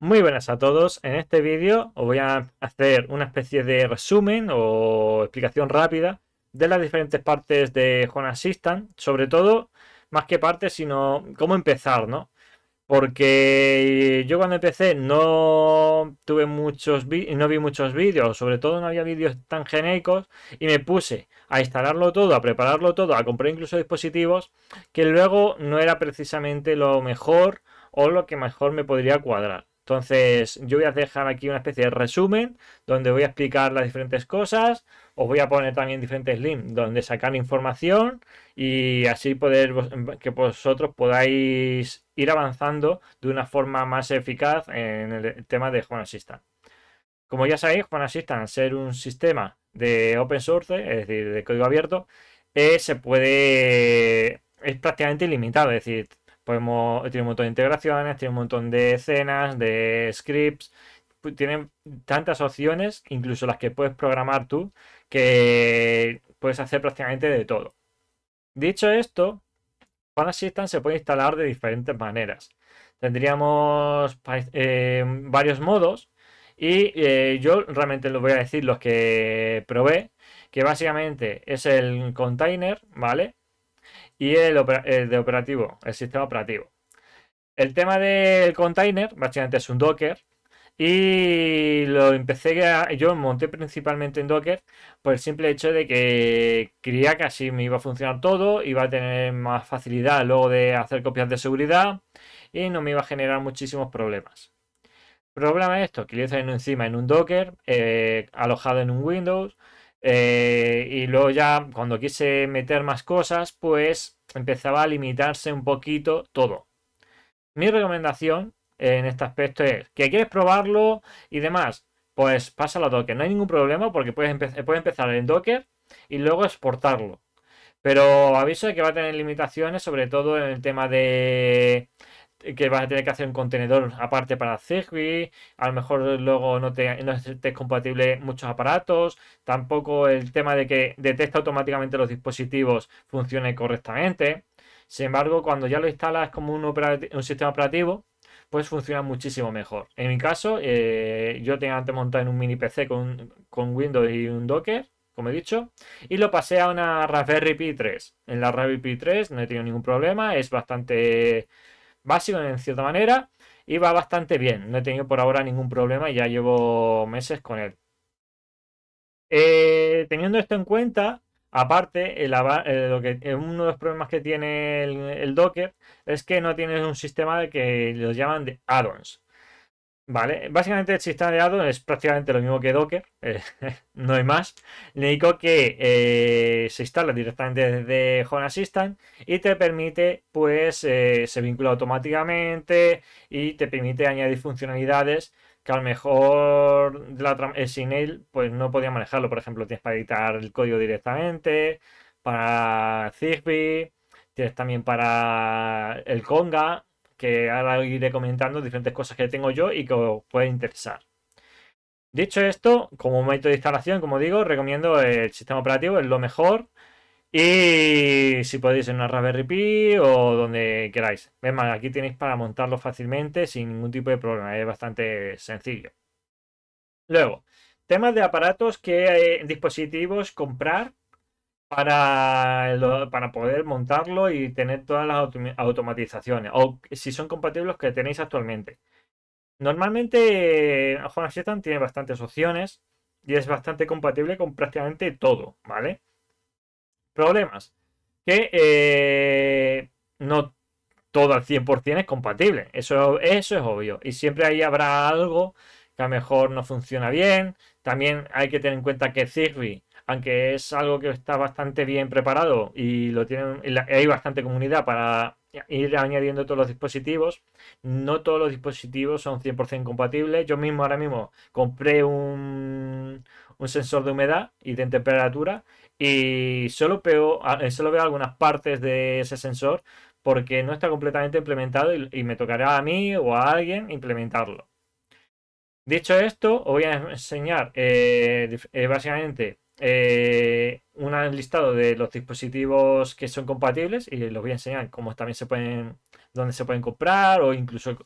Muy buenas a todos. En este vídeo os voy a hacer una especie de resumen o explicación rápida de las diferentes partes de Home Assistant, sobre todo, más que partes, sino cómo empezar, ¿no? Porque yo cuando empecé no tuve no vi muchos vídeos, sobre todo no había vídeos tan genéricos y me puse a instalarlo todo, a prepararlo todo, a comprar incluso dispositivos que luego no era precisamente lo mejor o lo que mejor me podría cuadrar. Entonces, yo voy a dejar aquí una especie de resumen donde voy a explicar las diferentes cosas. Os voy a poner también diferentes links donde sacar información y así poder que vosotros podáis ir avanzando de una forma más eficaz en el tema de Home Assistant. Como ya sabéis, Home Assistant, al ser un sistema de open source, es decir, de código abierto, es prácticamente ilimitado. Es decir, tiene un montón de integraciones, tiene un montón de escenas, de scripts, tiene tantas opciones, incluso las que puedes programar tú, que puedes hacer prácticamente de todo. Dicho esto, Home Assistant se puede instalar de diferentes maneras. Tendríamos varios modos y yo realmente les voy a decir los que probé, que básicamente es el container, ¿vale? Y el de operativo, el sistema operativo. El tema del container, básicamente es un Docker, y yo monté principalmente en Docker por el simple hecho de que creía que así me iba a funcionar todo, iba a tener más facilidad luego de hacer copias de seguridad y no me iba a generar muchísimos problemas. Problema de esto, que lo hice encima en un Docker, alojado en un Windows, y luego ya cuando quise meter más cosas, pues empezaba a limitarse un poquito todo. Mi recomendación en este aspecto es que quieres probarlo y demás, pues pásalo a Docker. No hay ningún problema porque puedes empezar en Docker y luego exportarlo. Pero aviso de que va a tener limitaciones, sobre todo en el tema de que vas a tener que hacer un contenedor aparte para Zigbee, a lo mejor luego no esté compatible muchos aparatos, tampoco el tema de que detecta automáticamente los dispositivos funcione correctamente. Sin embargo, cuando ya lo instalas como un sistema operativo, pues funciona muchísimo mejor. En mi caso, yo tenía antes montado en un mini PC con Windows y un Docker, como he dicho, y lo pasé a una Raspberry Pi 3. En la Raspberry Pi 3 no he tenido ningún problema, es bastante básico en cierta manera y va bastante bien. No he tenido por ahora ningún problema y ya llevo meses con él. Teniendo esto en cuenta, aparte, uno de los problemas que tiene el Docker es que no tiene un sistema de que los llaman de add-ons. Vale, básicamente el sistema de add-ons es prácticamente lo mismo que Docker, no hay más. Le digo que se instala directamente desde Home Assistant y te permite, pues, se vincula automáticamente y te permite añadir funcionalidades que a lo mejor sin él, pues no podía manejarlo. Por ejemplo, tienes para editar el código directamente, para Zigbee, tienes también para el Conga, que ahora iré comentando diferentes cosas que tengo yo y que os pueden interesar. Dicho esto, como método de instalación, como digo, recomiendo el sistema operativo, es lo mejor. Y si podéis en una Raspberry Pi o donde queráis. Es más, aquí tenéis para montarlo fácilmente sin ningún tipo de problema, es bastante sencillo. Luego, temas de aparatos que dispositivos comprar para poder montarlo y tener todas las automatizaciones o si son compatibles que tenéis actualmente. Normalmente Home Assistant tiene bastantes opciones y es bastante compatible con prácticamente todo, ¿vale? Problemas. Que no todo al 100% es compatible. Eso es obvio. Y siempre ahí habrá algo que a lo mejor no funciona bien. También hay que tener en cuenta que Zigbee, aunque es algo que está bastante bien preparado y hay bastante comunidad para ir añadiendo todos los dispositivos, no todos los dispositivos son 100% compatibles. Yo mismo ahora mismo compré un sensor de humedad y de temperatura y solo veo algunas partes de ese sensor porque no está completamente implementado y me tocará a mí o a alguien implementarlo. Dicho esto, os voy a enseñar básicamente un listado de los dispositivos que son compatibles y los voy a enseñar cómo también dónde se pueden comprar o incluso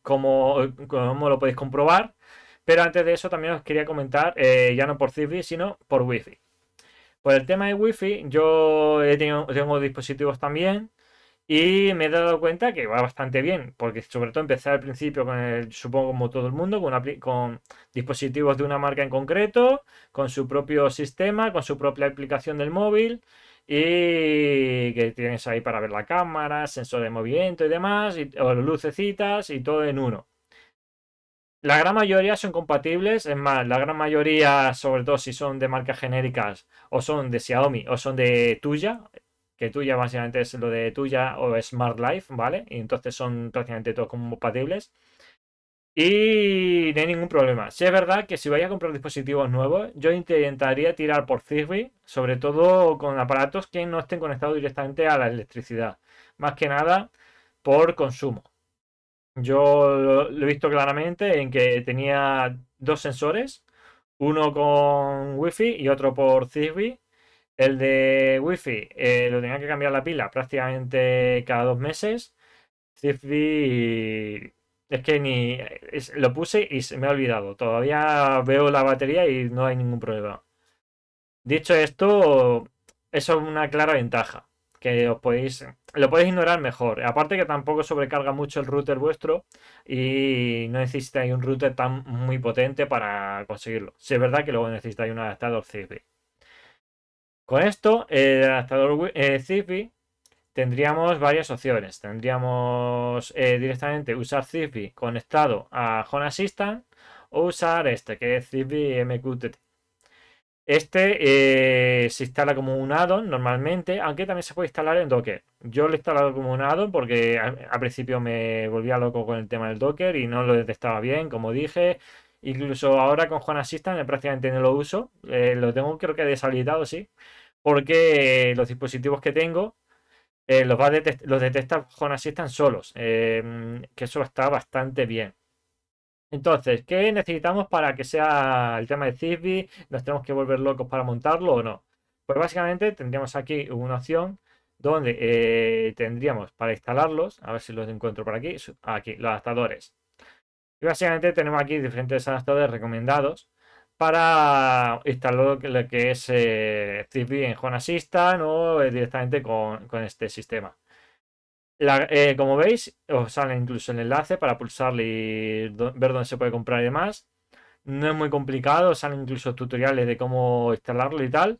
cómo lo podéis comprobar. Pero antes de eso también os quería comentar, ya no por Zigbee, sino por Wi-Fi. Por el tema de Wi-Fi, yo tengo dispositivos también y me he dado cuenta que va bastante bien, porque sobre todo empecé al principio supongo como todo el mundo, con dispositivos de una marca en concreto, con su propio sistema, con su propia aplicación del móvil y que tienes ahí para ver la cámara, sensor de movimiento y demás, o lucecitas y todo en uno. La gran mayoría son compatibles, es más, la gran mayoría, sobre todo si son de marcas genéricas, o son de Xiaomi, o son de Tuya, que Tuya básicamente es lo de Tuya o Smart Life, ¿vale? Y entonces son prácticamente todos compatibles. Y no hay ningún problema. Si es verdad que si vais a comprar dispositivos nuevos, yo intentaría tirar por Zigbee, sobre todo con aparatos que no estén conectados directamente a la electricidad. Más que nada por consumo. Yo lo he visto claramente en que tenía dos sensores, uno con Wi-Fi y otro por Zigbee. El de Wi-Fi lo tenía que cambiar la pila prácticamente cada 2 meses. Zigbee es que lo puse y se me ha olvidado. Todavía veo la batería y no hay ningún problema. Dicho esto, eso es una clara ventaja. Que lo podéis ignorar mejor. Aparte que tampoco sobrecarga mucho el router vuestro y no necesitáis un router tan muy potente para conseguirlo. Si es verdad que luego necesitáis un adaptador Zigbee. Con esto, el adaptador Zigbee tendríamos varias opciones. Tendríamos directamente usar Zigbee conectado a Home Assistant o usar este que es Zigbee MQTT. Este se instala como un add-on normalmente, aunque también se puede instalar en Docker. Yo lo he instalado como un add-on porque al principio me volvía loco con el tema del Docker y no lo detectaba bien, como dije. Incluso ahora con Home Assistant prácticamente no lo uso. Lo tengo creo que deshabilitado, sí. Porque los dispositivos que tengo los detecta Home Assistant solos. Que eso está bastante bien. Entonces, ¿qué necesitamos para que sea el tema de Zigbee? ¿Nos tenemos que volver locos para montarlo o no? Pues básicamente tendríamos aquí una opción donde tendríamos para instalarlos, a ver si los encuentro por aquí, aquí, los adaptadores. Y básicamente tenemos aquí diferentes adaptadores recomendados para instalar lo que es Zigbee en Home Assistant o directamente con este sistema. Como veis, os sale incluso el enlace para pulsarle y ver dónde se puede comprar y demás. No es muy complicado, salen incluso tutoriales de cómo instalarlo y tal.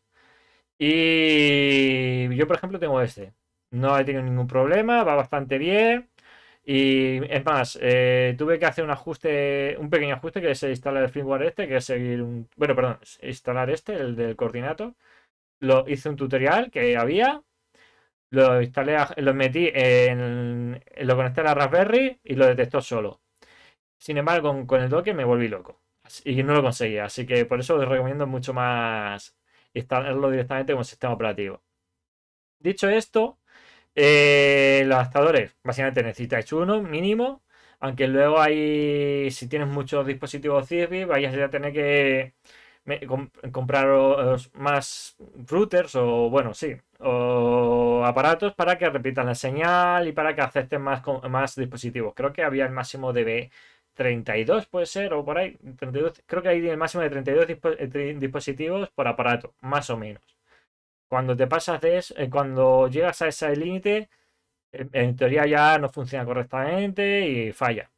Y yo, por ejemplo, tengo este. No he tenido ningún problema, va bastante bien. Y es más, tuve que hacer un pequeño ajuste que es instalar el firmware este, que es seguir bueno, perdón, instalar este, el del coordinato. Hice un tutorial que había. Lo instalé, lo metí lo conecté a la Raspberry y lo detectó solo. Sin embargo, con el Docker me volví loco. Y no lo conseguía. Así que por eso os recomiendo mucho más instalarlo directamente como sistema operativo. Dicho esto, los adaptadores, básicamente necesitáis uno mínimo. Aunque luego si tienes muchos dispositivos Zigbee, vayas a tener que comprar más routers o, bueno, sí, o aparatos para que repitan la señal y para que acepten más dispositivos. Creo que había el máximo de 32, puede ser, o por ahí. 32, creo que hay el máximo de 32 dispositivos por aparato, más o menos. Cuando te pasas de eso, cuando llegas a ese límite, en teoría ya no funciona correctamente y falla.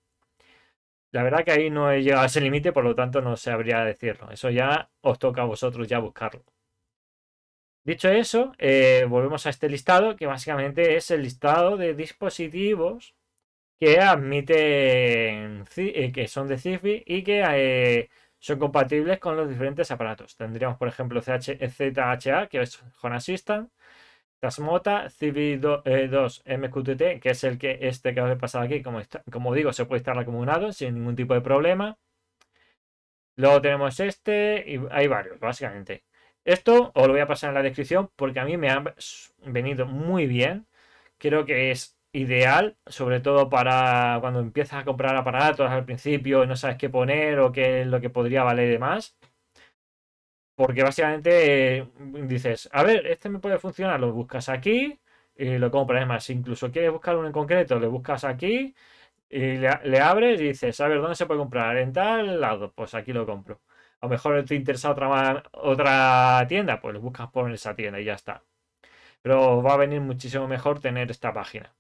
La verdad que ahí no he llegado a ese límite, por lo tanto no sabría decirlo. Eso ya os toca a vosotros ya buscarlo. Dicho eso, volvemos a este listado, que básicamente es el listado de dispositivos que admiten que son de Zigbee y que son compatibles con los diferentes aparatos. Tendríamos, por ejemplo, ZHA, que es Home Assistant, Tasmota, Zigbee 2 MQTT, que es este que os he pasado aquí, como digo, se puede instalar como un add-on sin ningún tipo de problema. Luego tenemos este y hay varios, básicamente. Esto os lo voy a pasar en la descripción porque a mí me ha venido muy bien. Creo que es ideal, sobre todo para cuando empiezas a comprar aparatos al principio y no sabes qué poner o qué es lo que podría valer y demás. Porque básicamente dices, a ver, este me puede funcionar, lo buscas aquí y lo compras. Es más, si incluso quieres buscar uno en concreto, lo buscas aquí Y le abres y dices, a ver, ¿dónde se puede comprar? En tal lado, pues aquí lo compro. A lo mejor te interesa otra tienda, pues buscas por esa tienda y ya está. Pero va a venir muchísimo mejor tener esta página.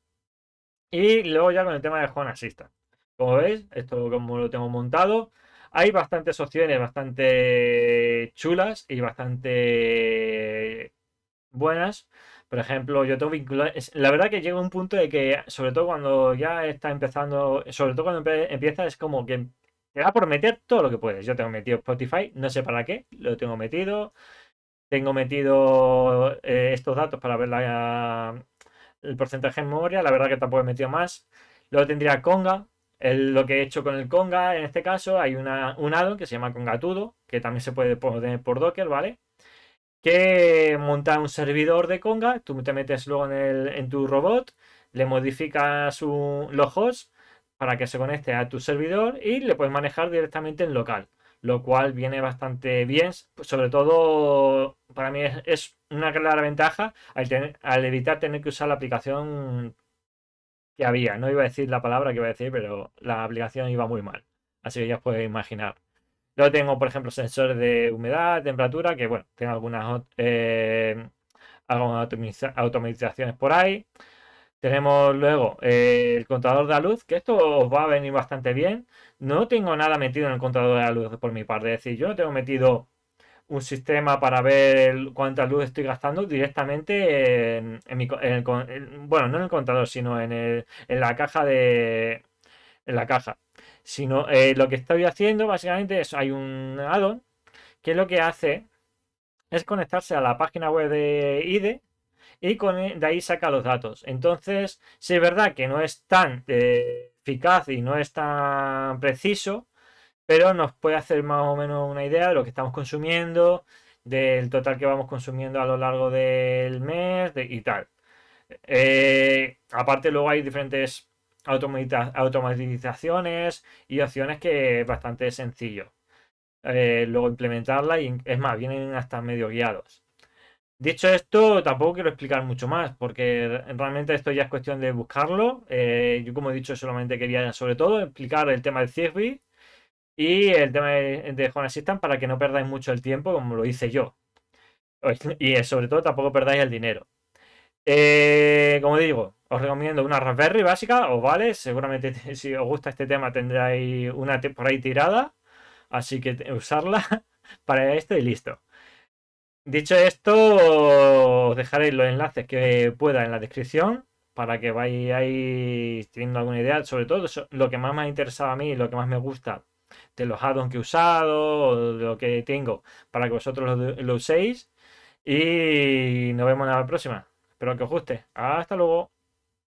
Y luego ya con el tema de Home Assistant. Como veis, esto como lo tengo montado, hay bastantes opciones bastante chulas y bastante buenas. Por ejemplo, yo tengo vinculado. La verdad que llega un punto de que, sobre todo cuando ya está empezando, sobre todo cuando empieza, es como que te da por meter todo lo que puedes. Yo tengo metido Spotify, no sé para qué, lo tengo metido. Tengo metido estos datos para ver el porcentaje en memoria. La verdad que tampoco he metido más. Luego tendría Conga. Lo que he hecho con el Conga, en este caso, hay un addon que se llama Congatudo, que también se puede poner por Docker, ¿vale? Que monta un servidor de Conga, tú te metes luego en tu robot, le modificas los hosts para que se conecte a tu servidor y le puedes manejar directamente en local, lo cual viene bastante bien, sobre todo para mí es una clara ventaja al evitar tener que usar la aplicación que había, no iba a decir la palabra que iba a decir, pero la aplicación iba muy mal, así que ya os podéis imaginar. Luego tengo, por ejemplo, sensores de humedad, temperatura, que bueno, tengo algunas automatizaciones por ahí. Tenemos luego el contador de la luz, que esto os va a venir bastante bien. No tengo nada metido en el contador de la luz por mi parte. Es decir, yo no tengo metido un sistema para ver cuánta luz estoy gastando directamente bueno, no en el contador, sino en la caja en la caja. Sino lo que estoy haciendo básicamente es hay un addon que lo que hace es conectarse a la página web de IDE y de ahí saca los datos. Entonces, sí es verdad que no es tan eficaz y no es tan preciso, pero nos puede hacer más o menos una idea de lo que estamos consumiendo, del total que vamos consumiendo a lo largo del mes y tal. Aparte, luego hay diferentes automatizaciones y opciones que es bastante sencillo luego implementarla y es más, vienen hasta medio guiados. Dicho esto, tampoco quiero explicar mucho más, porque realmente esto ya es cuestión de buscarlo. Yo, como he dicho, solamente quería, sobre todo, explicar el tema del Zigbee y el tema de Home Assistant para que no perdáis mucho el tiempo, como lo hice yo. Y sobre todo, tampoco perdáis el dinero. Como digo, os recomiendo una Raspberry básica, os vale. Seguramente, si os gusta este tema, tendráis una por ahí tirada. Así que usarla para esto y listo. Dicho esto, os dejaré los enlaces que pueda en la descripción para que vayáis teniendo alguna idea. Sobre todo, lo que más me ha interesado a mí, lo que más me gusta de los addons que he usado, o de lo que tengo, para que vosotros lo uséis. Y nos vemos en la próxima. Espero que os guste. Hasta luego.